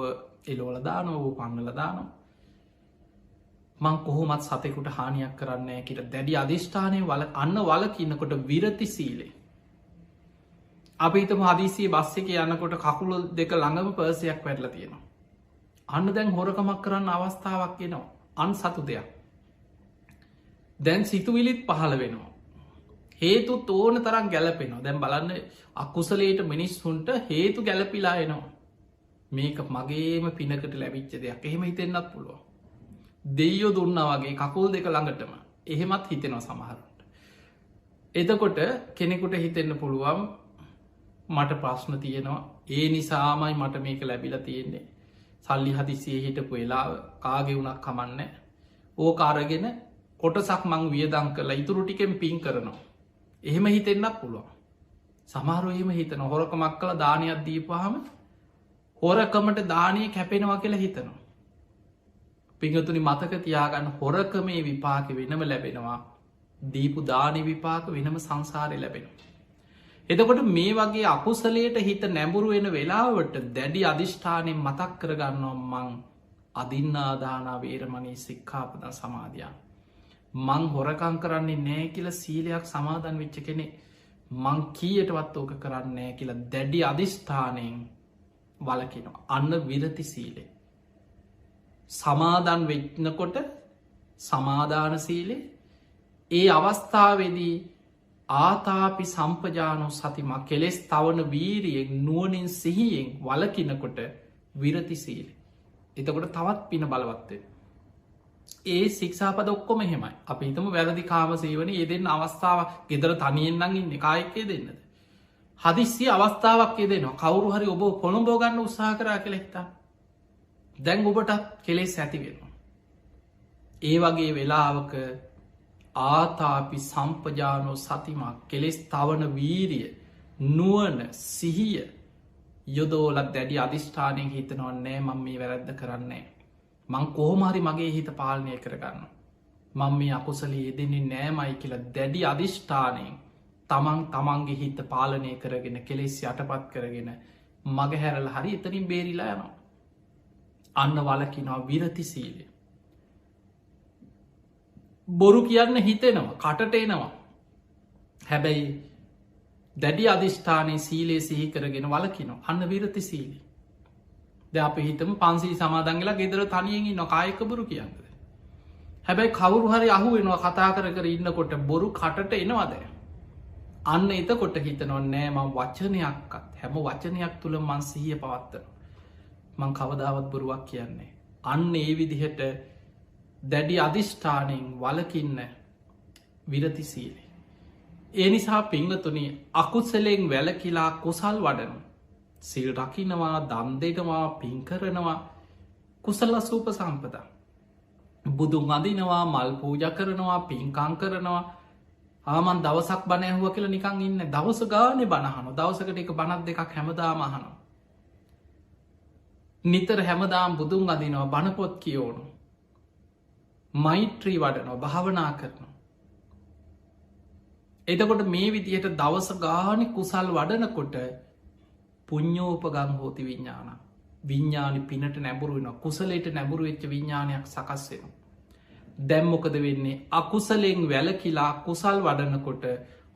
එලෝලදානෝ වූ පන්නලදානවා මං කොහොමත් සතෙකුට හානියක් කරන්නේ කියට දැඩි අධිෂ්ඨානය අන්න වලකින්නකොට විරති සීලේ අපිතම හදිසිය බස්ස එක යන්නකොට කකුළු දෙක ළඟම පර්සයක් වැටල තියෙනවා අන්න දැන් හොරකමක් කරන්න අවස්ථාවක් එනවා අන් සතු දෙයක් දැන් සිතුවිලිත් පහළ වෙනවා හේතු තෝන තරම් ගැලපෙනවා දැන් බලන්න අකුසලේට මිනිස්සුන්ට හේතු ගැලපිලා එනවා මේක මගේම පිනකට ලැබිච්ච දෙයක් එහෙම හිතෙන්න්නත් පුළුව දෙයෝ දුන්න වගේ කකුල් දෙක ළඟටම එහෙමත් හිතෙනවා සමහරට එතකොට කෙනෙකුට හිතෙන්න පුළුවන් මට ප්‍රශ්න තියෙනවා ඒ නිසාමයි මට මේක ලැබිලා තියෙන්නේ සල්ලි හදිසිය හිටපු වෙලා කාගෙවුනක් කමන්න ඕකාරගෙන කොටසක් මං වියදං කරලා ඉතුරු ටිකෙන් පින් කරනවා එහෙම හිතෙන්න්නත් පුළුවන් සමහරු එහෙම හිතන හොරකමක් කළ දානයක් දීපහම හොරකමට දානය කැපෙනවා කියලා හිතනවා පිංහතුනි මතක තියාගන්න හොරකමේ විපාක වෙනම ලැබෙනවා දීපු දානි විපාක වෙනම සංසාරය ලැබෙන. එතකොට මේ වගේ අකුසලයට හිත නැඹුරු වෙන වෙලාවට දැඩි අධිෂ්ඨානයෙන් මතක් කරගන්නවා මං අදින්නාදානා වේරමණී සික්ඛාපදං සමාදියා. මං හොරකං කරන්නේ නෑ කියල සීලයක් සමාදන් වෙච්ච කෙනෙ මං කීයටවත් ඕක කරන්නේ කියලා දැඩි අධිෂ්ඨානයෙන් වලකිනවා. අන්න විරති සීලේ. සමාදන් වෙච්නකොට සමාධාන සීලේ ඒ අවස්ථාවේදී ආතාපි සම්පජානෝ සතිම කෙලෙස් තවන වීරියෙන් නුවනින් සිහියෙන් වලකිනකොට විරති සීල. එතකොට තවත් පින බලවත්වේ. ඒ සික්ෂාපද ඔක්කොම හෙමයි අපි හිතම වැරදි කාම සේවන යෙදෙන් අවස්ථාවක් ගෙදර තනියෙන්න්නන් ඉන්න කායකය දෙන්නද. හදිස්සි අවස්ථාවක් යෙදෙනවා කවරු හරි ඔබ කොළඹෝගන්න උත්සාහ කරා කෙළෙක්තා. දැන් ඔබටත් කෙලෙස් ඇති වෙනවා. ඒ වගේ වෙලාවක ආතාපි සම්පජානෝ සතිමක් කෙලෙස් තවන වීරිය නුවන සිහිය යොදෝලත් දැඩි අධිෂ්ඨානයෙන් හිතනවන්නේ මං මේ වැරැද්ද කරන්නේ. මං කොහොමහරි මගේ හිත පාලනය කරගන්න. මං මේ අකුසලේ දෙන්නේ නෑමයි කියලා දැඩි අධිෂ්ඨානයෙන් තමන්ගේ හිත පාලනය කරගෙන කෙලෙස් යටපත් කරගෙන මග හැරල හරි එතනින් බේරිලා යනවා. අන්න වලකිනවා විරති සීලය. බොරු කියන්න හිතෙනවා කටට එනවා. හැබැයි දැඩි අධිෂ්ඨානය සීලේ සිහි කරගෙන වලකිනවා අන්න විරති සීලි. ද අප හිතම පන්සී සමාදංගලා ගෙදර තනියෙන්ගි නොකායක බොරු කියන්නද. හැබැයි කවුරු හරි අහු වෙනවා කතා කර ඉන්නකොට බොරු කටට එනවාද. අන්න එතකොට හිතනවා නෑ මං වචනයක්කත් හැම වචනයක් තුළ මන් සිහිය පවත්තන. මං කවදාවත් බොරුවක් කියන්නේ. අන්න ඒ විදිහට දැඩි අධිෂ්ඨානයෙන් වලකින්න විරති සීලේ. ඒ නිසා පිංගතුනි අකුසලෙන් වැලකිලා කුසල් වඩනු. සිල් රකිනවා දන් දෙනවා පින් කරනවා කුසල සූප සම්පදා. බුදුන් අදිනවා මල් පූජ කරනවා පින්කං කරනවා ආමන් දවසක් බනැහුව කියලා නිකං ඉන්න දවස ගානෙ බණහනු දවසකට එක බණත් දෙකක් හැමදාම අහනවා. නිතර හැමදාම් බුදුන් අදිනවා බණපොත් කියෝනු. මෛත්‍රී වඩනවා භාවනා කරනවා. එතකොට මේ විදියට දවස ගානි කුසල් වඩනකොට පුඤ්ඥෝපගම් හෝති විඤ්ඥාන විඤ්ඥානි පිනට නැබුරුවෙන කුසලට නැබුරු වෙච්ච විඤ්ඥානයක් සකස්වෙන. දැම්මොකද වෙන්නේ අකුසලෙන් වැලකිලා කුසල් වඩනකොට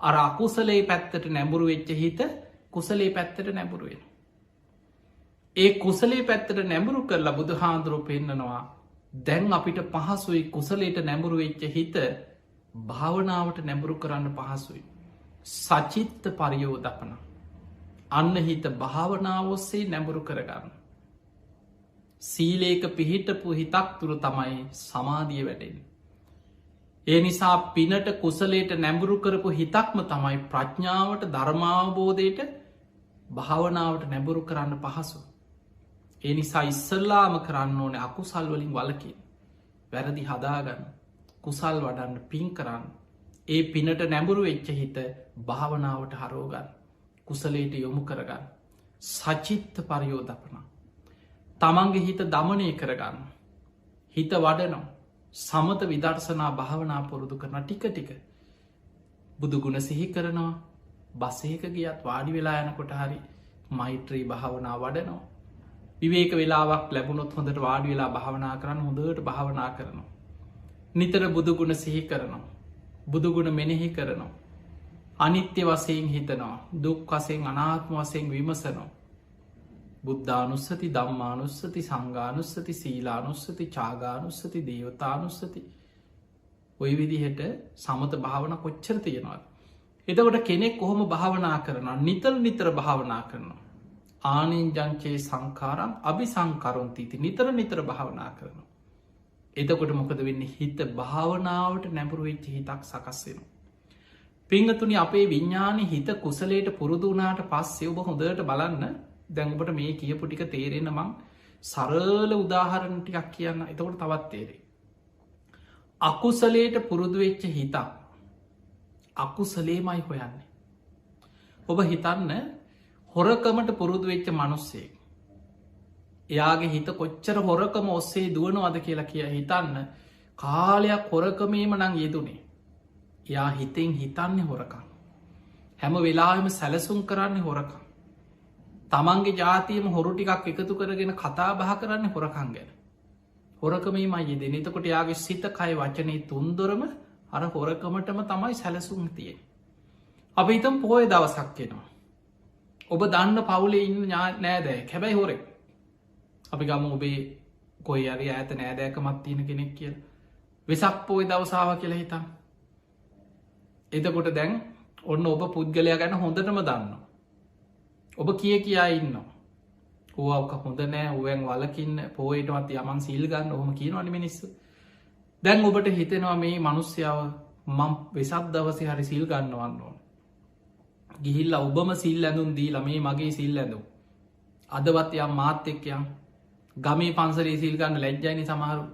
අර අකුසලේ පැත්තට නැබුරු වෙච්ච හිත කුසලේ පැත්තට නැබුරුවෙන. ඒ කුසලේ පැත්තට නැබුරු කරලා බුදු හාන්දුරුව පෙන්න්නනවා දැන් අපිට පහසුයි කුසලේට නැඹුරු වෙච්ච හිත භාවනාවට නැඹුරු කරන්න පහසුයි. සචිත්ත පරියෝදපන. අන්න හිත භාවනාවොස්සේ නැඹුරු කරගන්න. සීලේක පිහිටපු හිතක් තුර තමයි සමාධිය වැඩෙන්. ඒ නිසා පිනට කුසලේට නැඹුරු කරපු හිතක්ම තමයි ප්‍රඥාවට ධර්මාවබෝධයට භාවනාවට නැඹුරු කරන්න පහසු. ඒ නිසා ඉස්සල්ලාම කරන්න ඕන අකුසල් වලින් වලකින් වැරදි හදාගන්න කුසල් වඩන්න පින් කරන්න ඒ පිනට නැඹුරු වෙච්ච හිත භාවනාවට හරෝගන්න කුසලේට යොමු කරගන්න සචිත්ත පරියෝදපන තමන්ගේ හිත දමනය කරගන්න හිත වඩනවා සමත විදර්ශනා භාවනා පුරුදු කරන ටික ටික බුදුගුණ සිහි කරනවා බසයක ගියත් වාඩි වෙලා යනකොට හරි මෛත්‍රී භාවනා වඩනවා විවේක වෙලාවක් ලැබුණොත් හොඳට වාඩි වෙලා භාවනා කරන්න හොඳට භාවනා කරනවා. නිතර බුදුගුණ සිහි කරනවා. බුදුගුණ මෙනෙහි කරනවා. අනිත්‍ය වසයෙන් හිතනවා දුක් වසයෙන් අනාත්ම වසයෙන් විමසනවා. බුද්ධානුස්සති ධම්මානුස්සති සංගානුස්සති සීලානුස්සති චාගානුස්සති දේවතානුස්සති ඔය විදිහට සමත භාවන කොච්චර තියෙනවාද. එතකොට කෙනෙක් කොහොම භාවනා කරනවා නිතර භාවනා කරනවා. ආනෙන්ජංචේ සංකාරම් අභි සංකරුන්තීති නිතර භාවනා කරනවා. එතකොට මොකද වෙන්න හිත භාවනාවට නැඹුරු වෙච්ච හිතක් සකස්වෙන. පිංහතුනි අපේ විඤ්ඥානි හිත කුසලේට පුරුදුනාට පස්සේ ඔබ හොඳට බලන්න දැඟුබට මේ කියපු ටික තේරෙන මං සරල උදාහරණ ටිකක් කියන්න එතකොට තවත් තේරේ. අකුසලේට පුරුදු වෙච්ච හිතා අකුසලේමයි හොයන්නේ. ඔබ හිතන්න හොරකමට පුරුදු වෙච්ච මනුස්සේ එයාගේ හිත කොච්චර හොරකම ඔස්සේ දුවනවාද කියලා කිය හිතන්න කාලයක් හොරකමීම නං යෙදුනේ. එයා හිතෙන් හිතන්නේ හොරකම්. හැම වෙලාම සැලසුම් කරන්නේ හොරකම්. තමන්ගේ ජාතියම හොරු ටිකක් එකතු කරගෙන කතා බහ කරන්නේ හොරකං ගැන. හොරකමීම යෙදෙන එතකොට යාගේ සිත කයි වචනය තුන්දොරම අර හොරකමටම තමයි සැලසුම් තියෙන්. අපි හිතම් පෝය දවසක් කෙනවා. ඔබ දන්න පවුලේ ඉන්න නෑදෑ හැබැයි හොරෙක්. අපි ගම ඔබේ කොයි අරි ඇත නෑදෑකමත් තියෙන කෙනෙක් කියල. වෙසක් පෝය දවසාාව කියලා හිතම්. එතකොට දැන් ඔන්න ඔබ පුද්ගලයා ගැන හොඳටම දන්න. ඔබ කියා ඉන්න. ඕක හොඳ නෑ ඔුවන් වලකින්න පෝයටවත් යමන් සීල්ගන්න ඔහොම කියනවනි මිනිස්සු. දැන් ඔබට හිතෙනවා මේ මනුස්්‍යාව මං වෙසක් දවසි හරි සිල් ගන්නවන්න ඕන. ගිහිල්ල ඔබම සිල් ඇඳුම් දී ළමේ මගේ සිල් ඇඳුම්. අදවත් යම් මාත් එක්කයම් ගමේ පන්සරේ සිල් ගන්න ලැජ්ජයිනි සමහරු.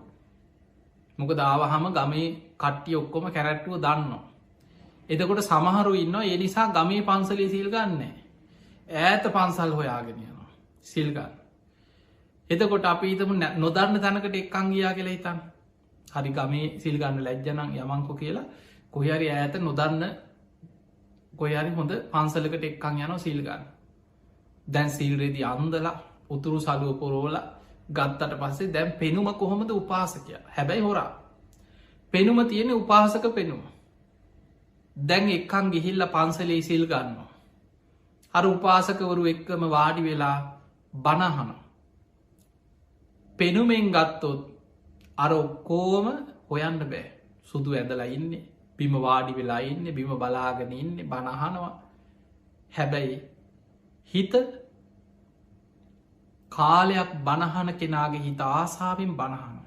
මොක දාවහම ගමේ කට්ටිය ඔක්කොම කැරැට්ටුව දන්නවා. එතකොට සමහරු ඉන්න ඒ නිසා ගමේ පන්සලේ සිල් ගන්න ඈත පන්සල් හොයාගෙනයනවා සිල්ගන්න. එතකොට අපි හිතම නොදන්න තැනකට එක්කං ගියා කියලා හිතන් හරි ගමේ සිල්ගන්න ලැජ්ජනං යමංකො කියලා කොහරි ඈත නොදන්න කොයරි හොඳ පන්සලකට එක්කං යන සිල්ගන්න. දැන් සිල්රෙදි අන්දලා උතුරු සලුව පොරෝල ගත්තට පස්සේ දැන් පෙනුම කොහොමද උපාසකය හැබැයි හොරා. පෙනුම තියෙන උපාසක පෙනුම. දැන් එක්කං ගිහිල්ල පන්සලේ සිල් ගන්නවා. අර උපාසකවරු එක්කම වාඩි වෙලා බණහන. පෙනුමෙන් ගත්තොත් අර ඔක්කෝම හොයන්න බෑ සුදු ඇදලා ඉන්නේ බිම වාඩි වෙලා ඉන්න බිම බලාගෙන ඉන්න බණහනවා. හැබැයි හිත කාලයක් බණහන කෙනාගේ හිත ආසාාවෙන් බණහන.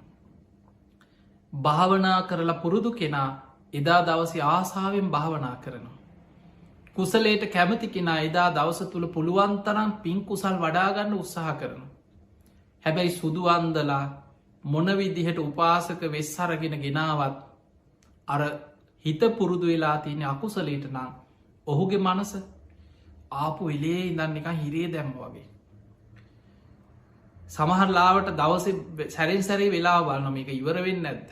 භාවනා කරලා පුරුදු කෙනා එදා දවස ආසාාවෙන් භාවනා කරනවා. කුසලේට කැමති කෙනා එදා දවස තුළ පුළුවන්තරම් පින් කුසල් වඩාගන්න උත්සාහ කරන. හැබැයි සුදුවන්දලා මොනවිදිහට උපාසක වෙස්සරගෙන ගෙනාවත් අර හිත පුරුදු වෙලා තියෙන අකුසලේට නම් ඔහුගේ මනස ආපු එලේ ඉඳන්න එක හිරේ දැම්ම වගේ. සමහරලාවට දවස සැරෙන් සැරේ වෙලා බලන්න මේක ඉවරවෙන්න ඇත්ද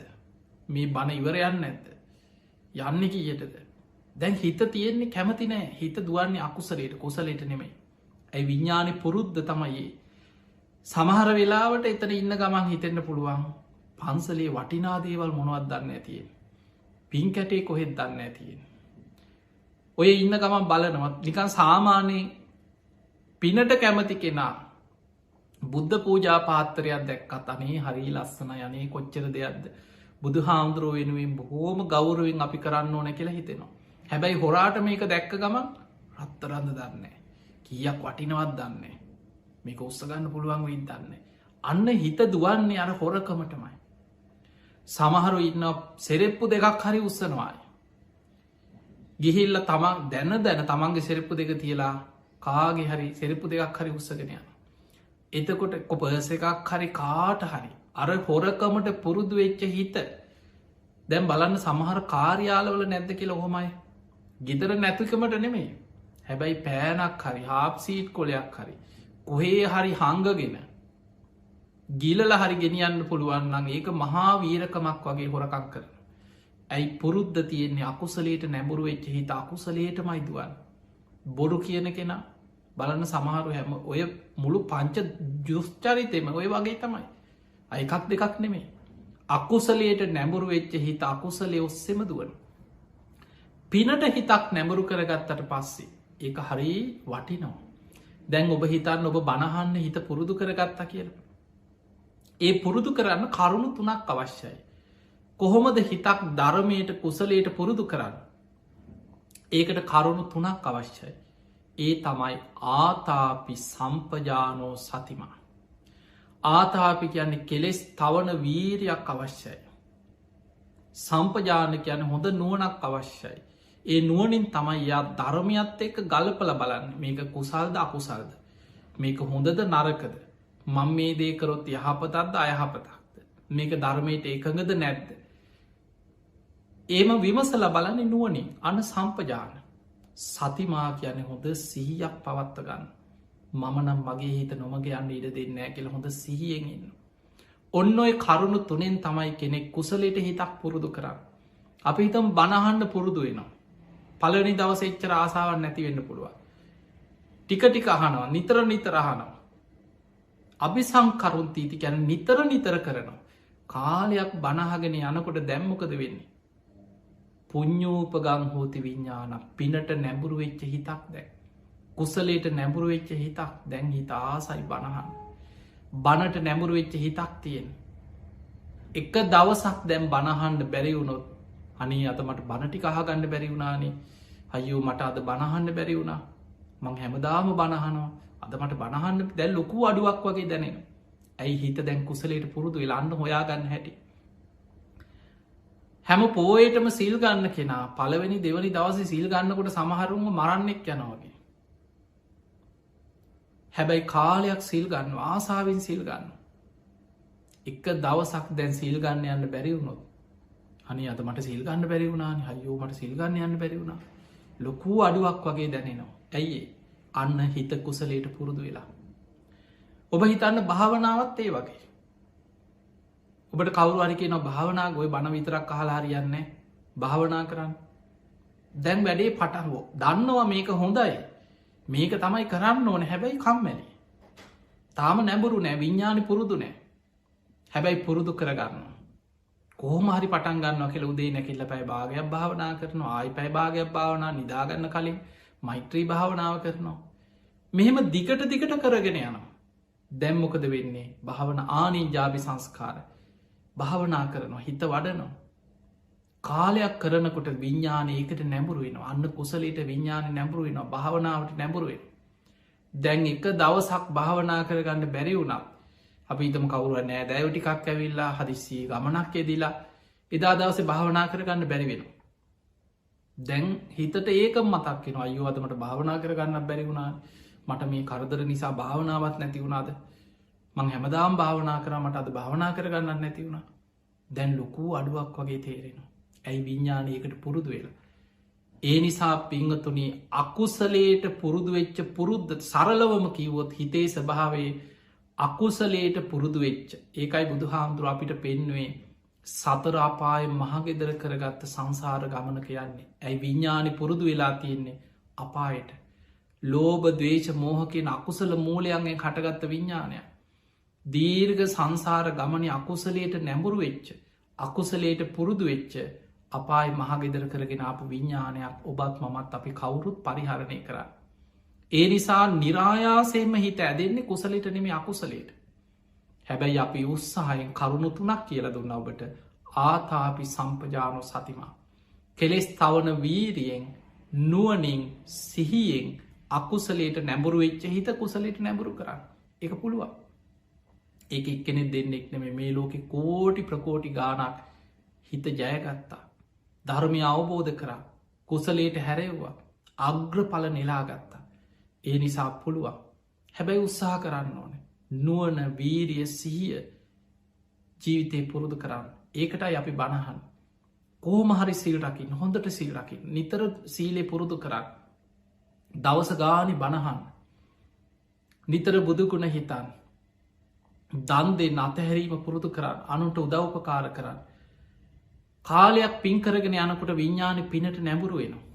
මේ බණ ඉවරයන්න ඇත්ද යන්න කියටද දැන් හිත තියෙන්නේ කැමති නෑ හිත දුවන්නේ අකුසලේට කුසලේට නෙමෙයි. ඇයි විඤ්ඥානය පුරුද්ධ තමයි. සමහර වෙලාවට එතන ඉන්න ගමන් හිතෙන්න්න පුළුවන් පන්සලේ වටිනාදේවල් මොනවත් දන්න ඇතියෙන්. පින් කැටේ කොහෙත් දන්න ඇතියෙන්. ඔය ඉන්න ගමන් බලනවත් නිකන් සාමානයේ පිනට කැමති කෙනා බුද්ධ පූජා පාත්තරයක් දැක්කත් අනේ හරි ලස්සන යනේ කොච්චර දෙයක්ද බුදු හාමුදුරුව වෙනුවෙන් බොහෝම ගෞරුවෙන් අපි කරන්න ඕන කියලා හිතෙනවා. හැබැයි හොරාට මේක දැක්ක ගමන් රත්තරන්න දන්නේ කියක් වටිනවත් දන්නේ මේක උත්සගන්න පුළුවන් වෙයි දන්නේ. අන්න හිත දුවන්නේ අර හොරකමටමයි. සමහරු ඉන්න සෙරෙප්පු දෙකක් හරි උත්සනවායි. ගිහිල්ල තමන් දැන තමන්ගේ සෙරෙප්පු දෙක තියලා කාගේ හරි සෙරෙප්පු දෙකක් හරි උත්සගෙනයන. එතකොට කොපස එකක් හරි කාට හරි අර හොරකමට පුරුදු වෙච්ච හිත දැම් බලන්න සමහර කාර්යාලවල නැද්ද කියල ඔහොමයි ගෙදර නැතිකමට නෙමේ හැබැයි පෑනක් හරි හාප්සීට් කොලයක් හරි කොහේ හරි හංගගෙන ගිලල හරි ගෙනියන්න පුළුවන්න්න ඒක මහා වීරකමක් වගේ හොරකක් කරන. ඇයි පුරුද්ධ තියෙන්නේ අකුසලේට නැඹුරු වෙච්ච හිත අකුසලේට මයිදුවන් බොරු කියන කෙන බලන්න සමහරු හැම ඔය මුළු පංච ජුස්චරිතෙම ඔය වගේ තමයි අයිකක් දෙකක් නෙමේ අකුසලයට නැඹුරු වෙච්ච හිත අකුසලේ ඔස්සෙම දුවන. පිනට හිතක් නැඹුරු කරගත්තට පස්සේ ඒක හරි වටිනවා. දැන් ඔබ හිතන්න ඔබ බණහන්න හිත පුරුදු කරගත්තා කියල. ඒ පුරුදු කරන්න කරුණු තුනක් අවශ්‍යයි. කොහොමද හිතක් ධර්මයට කුසලයට පුරුදු කරන්න. ඒකට කරුණු තුනක් අවශ්‍යයි. ඒ තමයි ආතාපි සම්පජානෝ සතිමා. ආතාපි කියන්නේ කෙලෙස් තවන වීරයක් අවශ්‍යයි. සම්පජාන කියන හොඳ නුවනක් අවශ්‍යයි. ඒ නුවනින් තමයි යා ධර්මයත් එක්ක ගලපල බලන්න මේක කුසල්ද අකුසල්ද මේක හොඳද නරකද මං මේ දේකරොත් යහපතත්ද අයහපතක්ද මේක ධර්මයට ඒකඟද නැද්ද. ඒම විමසල බලන්න නුවනින් අන සම්පජාන සතිමා කියන හොඳ සීයක් පවත්ත ගන්න මමනම් මගේ හිත නොමග යන්න ඉඩ දෙන්නෑ කියල හොඳ සිහියෙන් ඉන්න. ඔන්න ඔය කරුණු තුනෙන් තමයි කෙනෙක් කුසලට හිතක් පුරුදු කරන්න. අපි හිතම් බණහන්න පුරුදු වෙනවා. පලනි දවස එච්චර ආසාවන් නැති වෙන්න පුළුවන්. ටික අහනවා නිතර අහනවා. අභි සංකරුන් තීති ගැන නිතර කරනවා. කාලයක් බණහගෙන යනකොට දැම්මොකද වෙන්නේ. පුං්ඥූපගං හෝති විඤ්ඥාන පිනට නැඹුරු වෙච්ච හිතක් දැන්. කුසලේට නැඹුරු වෙච්ච හිතක් දැන් හිත ආසයි බණහන්. බණට නැඹුරු වෙච්ච හිතක් තියෙන්. එක දවසක් දැම් බණහන්ඩ බැරිවුණොත් අනි අත මට බණටි කහගණඩ බැරි වුණානේ අයෝ මට අද බණහන්ඩ බැරි වුණා මං හැමදාම බණහනවා අද මට බණහන්ඩ දැල් ලොකු අඩුවක් වගේ දැනෙන. ඇයි හිත දැන් කුසලේට පුරුදු වෙලාන්න හොයාගන්න හැටි. හැම පෝයටම සිල් ගන්න කෙනා පළවෙනි දෙවනි දවස සිල් ගන්නකොට සමහරුම මරන්නෙක් යනවගේ. හැබැයි කාලයක් සිල් ගන්න ආසාාවෙන් සිල් ගන්න. එක දවසක් දැන් සිල් ගන්න යන්න බැරි වුණොත් අනි අත මට සිල් ගන්න බැරි වුණානි හයෝ මට සිල් ගන්න යන්න බැරි වුණා ලොකූ අඩුවක් වගේ දැනෙනවා. ඇයි අන්න හිත කුසලේට පුරුදු වෙලා. ඔබ හිතන්න භාවනාවත් ඒ වගේ. ඔබට කවරු අරික න භාවනා ගොය බණ විතරක් අහලාරියන්නේ භාවනා කරන්න. දැන් වැඩේ පටහුවෝ දන්නවා මේක හොඳයි මේක තමයි කරන්න ඕන හැබැයි කම්මැලි. තාම නැබුරු නෑ විඤ්ඥානි පුරුදු නෑ හැබැයි පුරුදු කරගන්න. කෝමහරි පටන් ගන්න කෙල උදේ නැකිල්ල පැයි භාගයක් භාවනා කරනවා ආයි පැයි භාගයක් භාවනා නිදාගන්න කලින් මෛත්‍රී භාවනාව කරනවා. මෙහෙම දිගට කරගෙන යනවා. දැම්මොකද වෙන්නේ භාවන ආනී ජාබි සංස්කාර භාවනා කරනවා හිත වඩනවා. කාලයක් කරනකොට විඤ්ඥාන ඒකට නැඹුරුවෙන අන්න කුසලට විඤ්ඥාන නැඹුරුවෙන භාවනාවට නැඹුරුවෙන්. දැන් එක දවසක් භාවනා කරගන්න බැරි වුණා අපිතම කවුර නෑ දැවටිකක් ඇවිල්ලා හදිසි ගමනක් එදිලා එදා දවස භාවනා කරගන්න බැරිවෙන. දැන් හිතට ඒක මතක්ෙන අයුවතමට භාවනා කරගන්න බැරි වුණා මට මේ කරදර නිසා භාවනාවත් නැති වුණාද මං හැමදාම් භාවනා කර මට අද භාවනා කරගන්න නැති වුණා දැන් ලොකූ අඩුවක් වගේ තේරෙනවා. ඇයි විඤ්ඥානයකට පුරුදු වෙලා. ඒ නිසා පිංහතුනි අකුසලේට පුරුදු වෙච්ච පුරුද්ධ සරලවම කිව්වොත් හිතේ ස්භාවේ අකුසලේට පුරුදු වෙච්ච ඒකයි බුදු හාමුදුර අපිට පෙන්වේ සතරාපාය මහගෙදර කරගත්ත සංසාර ගමන කියන්නේ. ඇයි විඤ්ඥානි පුරුදු වෙලා තියෙන්නේ අපායට. ලෝබ දවේශ මෝහකෙන් අකුසල මූලයන්ගේ කටගත්ත විඤ්ඥානය. දීර්ග සංසාර ගමන අකුසලේට නැඹුරු වෙච්ච අකුසලේට පුරුදු වෙච්ච අපායි මහගෙදර කරගෙන අප විඤ්ඥානයක් ඔබත් මමත් අපි කවුරුත් පරිහරණය කර. ඒ නිසා නිරායාසයෙන්ම හිත ඇදෙන්නේ කුසලට නෙමේ අකුසලේට. හැබැයි අපි උත්සාහයෙන් කරුණු තුනක් කියල දුන්න ඔබට ආතාපි සම්පජානෝ සතිමා. කෙලෙස් තවන වීරියෙන් නුවනින් සිහියෙන් අකුසලේට නැඹුරු වෙච්ච හිත කුසලට නැඹුරු කරන්න එක පුළුවන්. ඒ එක්කෙනෙ දෙන්නෙක් නෙම මේ ලෝකෙ කෝටි ප්‍රකෝටි ගානක් හිත ජයගත්තා. ධර්මය අවබෝධ කරා කුසලේට හැරෙව්වා අග්‍රඵල නෙලාගත්තා. ඒ නිසා පුළුවන් හැබැයි උත්සාහ කරන්න ඕන නුවන වීරිය සිහිය ජීවිතය පුරුදු කරන්න ඒකටයි අපි බණහන් කෝමහරි සිල් රකින්න හොඳට සිල් රකින්න නිතර සීලේ පුරුදු කරන්න දවස ගානි බණහන් නිතර බුදුගුණ හිතන් දන්දේ අතහැරීම පුරුදු කරන්න අනුන්ට උදව්පකාර කරන්න කාලයක් පින්කරගෙන යනකොට විඤ්ඥාන පිනට නැඹුරු වෙනවා.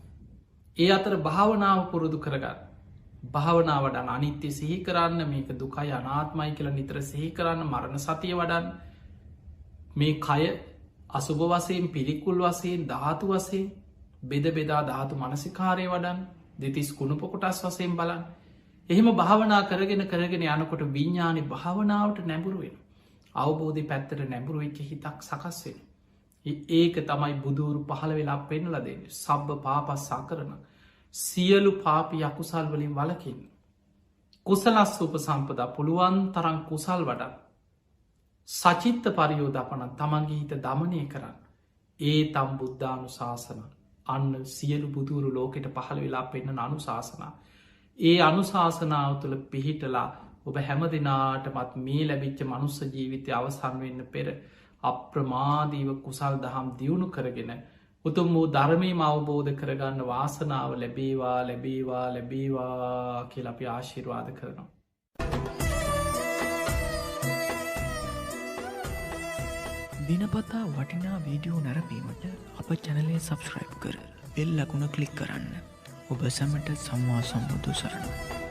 ඒ අතර භාවනාව පුරුදු කරගන්න භාවනාවට අනිත්‍ය සිහි කරන්න මේක දුකයි අනාත්මයි කියල නිතර සිහි කරන්න මරණ සතිය වඩන් මේ කය අසුභ වසයෙන් පිළිකුල් වසයෙන් ධාතු වසේ බෙද බෙදා ධාතු මනසිකාරය වඩන් දෙතිස් කුණුප කොටස් වසයෙන් බලන් එහෙම භාවනා කරගෙන යනකොට විඤ්ඥානි භාවනාවට නැඹුරුවෙන් අවබෝධි පැත්තට නැඹුරු වෙච්ච හිතක් සකස්වෙන. ඒක තමයි බුදුරු පහළ වෙලා පෙන්නල දෙන්න සබ්බ පාපස්සා කරන සියලු පාපි අකුසල් වලින් වලකින්. කුසලස් උප සම්පදා පුළුවන් තරන් කුසල් වඩන් සචිත්ත පරියෝධපන තමන්ගේ හිත දමනය කරන්න. ඒ තම් බුද්ධානු ශාසන අන්න සියලු බුදුරු ලෝකෙට පහළ වෙලා පෙන්න්න අනු ශාසනා. ඒ අනුශාසනාව තුළ පිහිටලා ඔබ හැම දෙනාටමත් මේ ලැබිච්ච මනුස්ස ජීවිතය අවසන් වෙන්න පෙර අප්‍රමාදීව කුසල් දහම් දියුණු කරගෙන උතුම් වූ ධර්මීම අවබෝධ කරගන්න වාසනාව ලැබේවා ලැබේවා ලැබේවා කියල අපි ආශිර්වාද කරනවා. දිනපතා වටිනා වීඩියෝ නැරපීමට අප චැනලේ සබස්ක්‍රයිබ් කර බෙල් ලකුණ කලික් කරන්න. ඔබ සැමට සම්මා සම්බුදු සරණ.